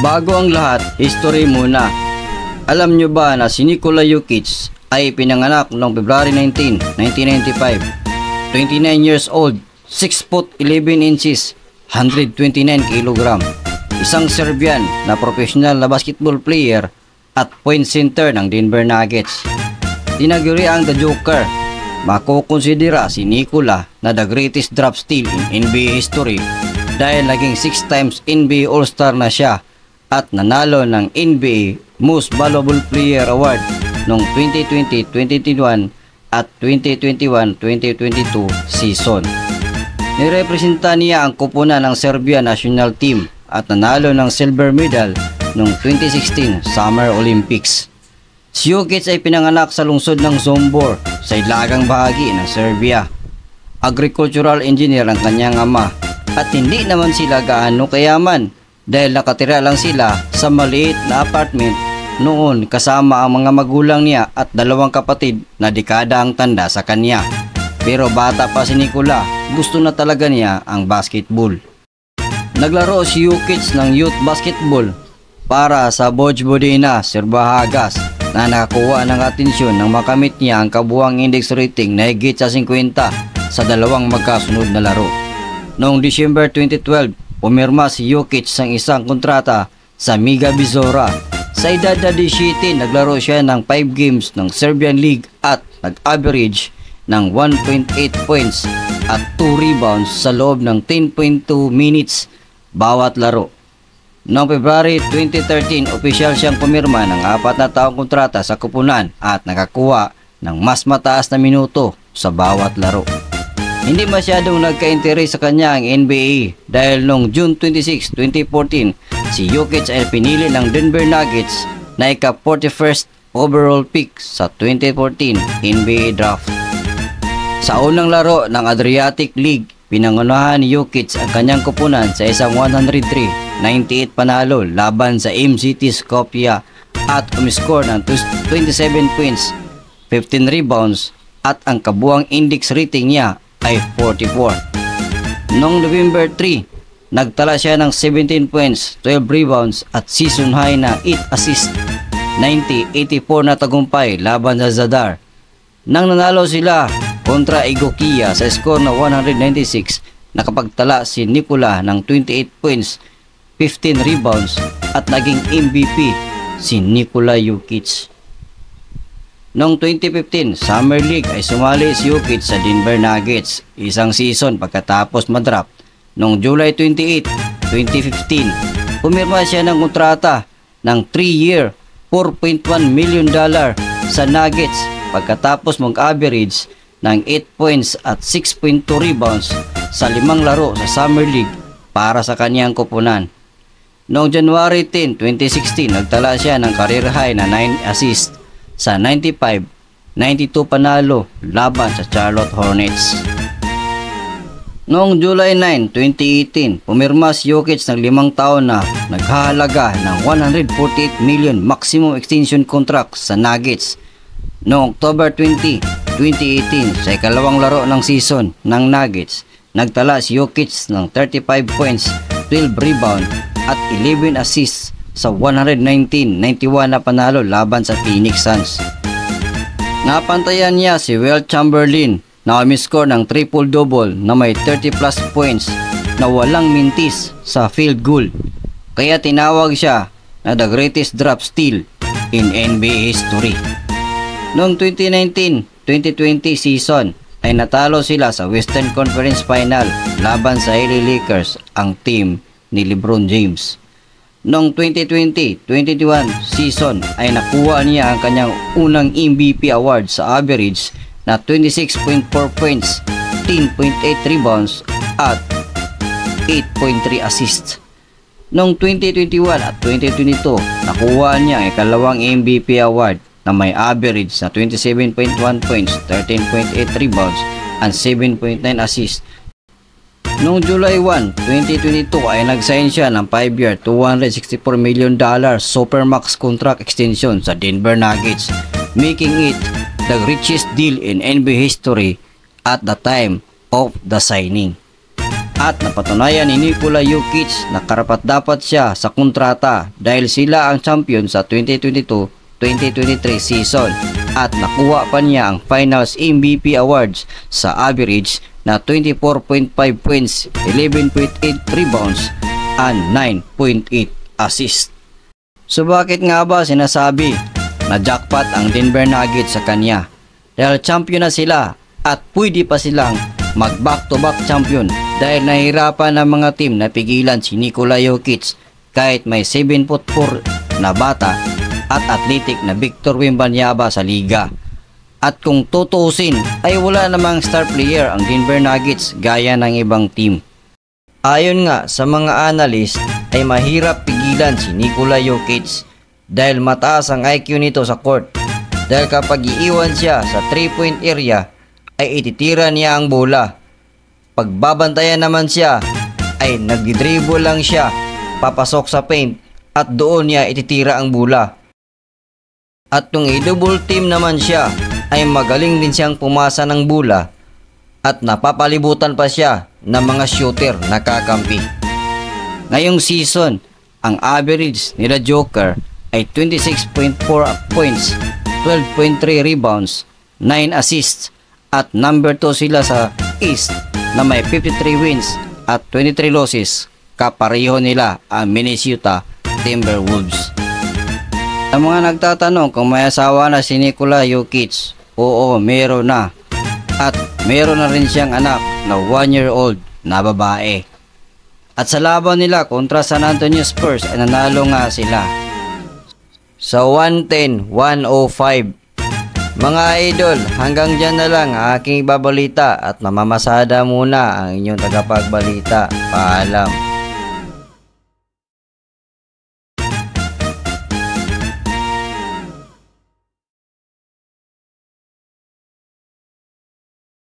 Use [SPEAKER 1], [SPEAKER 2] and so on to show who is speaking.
[SPEAKER 1] Bago ang lahat, history muna. Alam nyo ba na si Nikola Jokic ay pinanganak noong February 19, 1995. 29 years old, 6 foot 11 inches, 129 kg. Isang Serbian na professional na basketball player at point center ng Denver Nuggets. Tinaguri ang The Joker. Makukonsidera si Nikola na the greatest draft steal in NBA history dahil naging 6 times NBA All-Star na siya at nanalo ng NBA Most Valuable Player Award noong 2020, 2021 at 2021-2022 season. Nirepresenta niya ang koponan ng Serbia national team at nanalo ng silver medal noong 2016 Summer Olympics. Si Jokic ay pinanganak sa lungsod ng Sombor sa ilagang bahagi ng Serbia. Agricultural engineer ang kanyang ama at hindi naman sila gaano kayaman dahil nakatira lang sila sa maliit na apartment noon kasama ang mga magulang niya at 2 kapatid na dekada ang tanda sa kanya. Pero bata pa si Nikola, gusto na talaga niya ang basketball. Naglaro si Jokic ng youth basketball para sa Vojvodina Serbahagas na nakakuha ng atensyon nang makamit niya ang kabuuang index rating na higit sa 50 sa 2 magkasunod na laro. Noong December 2012, pumirma si Jokic ng isang kontrata sa Miga Bizora. Sa edad na 17, naglaro siya ng 5 games ng Serbian League at nag-average ng 1.8 points at 2 rebounds sa loob ng 10.2 minutes bawat laro. Noong February 2013, opisyal siyang pumirma ng 4 na taong kontrata sa koponan at nakakuha ng mas mataas na minuto sa bawat laro. Hindi masyadong nagka-interes sa kanya ang NBA dahil noong June 26, 2014, si Jokic ay pinili ng Denver Nuggets na ika-41st overall pick sa 2014 NBA Draft. Sa unang laro ng Adriatic League, pinangunahan ni Jokic ang kanyang koponan sa isang 103-98 panalo laban sa MCT Skopje at umiscore ng 27 points, 15 rebounds at ang kabuang index rating niya ay 44. Noong November 3, nagtala siya ng 17 points, 12 rebounds at season high na 8 assists, 90-84 na tagumpay laban sa Zadar. Nang nanalo sila kontra Igokia sa score na 196, nakapagtala si Nikola ng 28 points, 15 rebounds at naging MVP si Nikola Jokic. Noong 2015, Summer League ay sumali si Jokic sa Denver Nuggets, isang season pagkatapos madraft. Noong July 28, 2015, pumirma siya ng kontrata ng 3-year, $4.1 million sa Nuggets pagkatapos mag-average ng 8 points at 6.2 rebounds sa 5 laro sa Summer League para sa kanyang koponan. Noong January 10, 2016, nagtala siya ng career high na 9 assists sa 95-92 panalo laban sa Charlotte Hornets. Noong July 9, 2018, pumirma si Jokic ng 5 taon na naghahalaga ng $148 million maximum extension contract sa Nuggets. Noong October 20, 2018, sa ikalawang laro ng season ng Nuggets, nagtala si Jokic ng 35 points, 12 rebound at 11 assists sa 119-91 na panalo laban sa Phoenix Suns. Napantayan niya si Wilt Chamberlain na umiscore ng triple-double na may 30 plus points na walang mintis sa field goal. Kaya tinawag siya na the greatest draft steal in NBA history. Noong 2019-2020 season ay natalo sila sa Western Conference Final laban sa LA Lakers, ang team ni LeBron James. Noong 2020-2021 season ay nakuha niya ang kanyang unang MVP award sa average na 26.4 points, 10.8 rebounds at 8.3 assists. Noong 2021 at 2022, nakuha niya ang ikalawang MVP award na may average na 27.1 points, 13.8 rebounds and 7.9 assists. Noong July 1, 2022 ay nag-sign siya ng 5-year, $264 million Supermax contract extension sa Denver Nuggets, making it the richest deal in NBA history at the time of the signing. At napatunayan ni Nikola Jokic na karapat-dapat siya sa kontrata dahil sila ang champion sa 2022-2023 season at nakuha pa niya ang Finals MVP Awards sa average na 24.5 points, 11.8 rebounds, and 9.8 assists. So bakit nga ba sinasabi na jackpot ang Denver Nuggets sa kanya? Dahil champion na sila at pwede pa silang mag back-to-back champion dahil nahirapan ng mga team na pigilan si Nikola Jokic kahit may 7'4" na bata at athletic na Victor Wembanyama sa liga. At kung tutuusin ay wala namang star player ang Denver Nuggets gaya ng ibang team. Ayon nga sa mga analyst ay mahirap pigilan si Nikola Jokic dahil mataas ang IQ nito sa court. Dahil kapag iiwan siya sa 3-point area ay ititira niya ang bola. Pagbabantayan naman siya ay nagdidribble lang siya papasok sa paint at doon niya ititira ang bola. At kung i-double team naman siya ay magaling din siyang pumasa ng bola at napapalibutan pa siya ng mga shooter na kakampi. Ngayong season, ang average nila Joker ay 26.4 points, 12.3 rebounds, 9 assists at number 2 sila sa East na may 53 wins at 23 losses, kapareho nila ang Minnesota Timberwolves. Ang mga nagtatanong kung may asawa na si Nikola Jokic, oo, meron na. At meron na rin siyang anak na 1-year-old na babae. At sa laban nila kontra San Antonio Spurs ay nanalo nga sila sa 110-105. Mga idol, hanggang dyan na lang ang aking ibabalita at mamamasada muna ang inyong tagapagbalita. Paalam.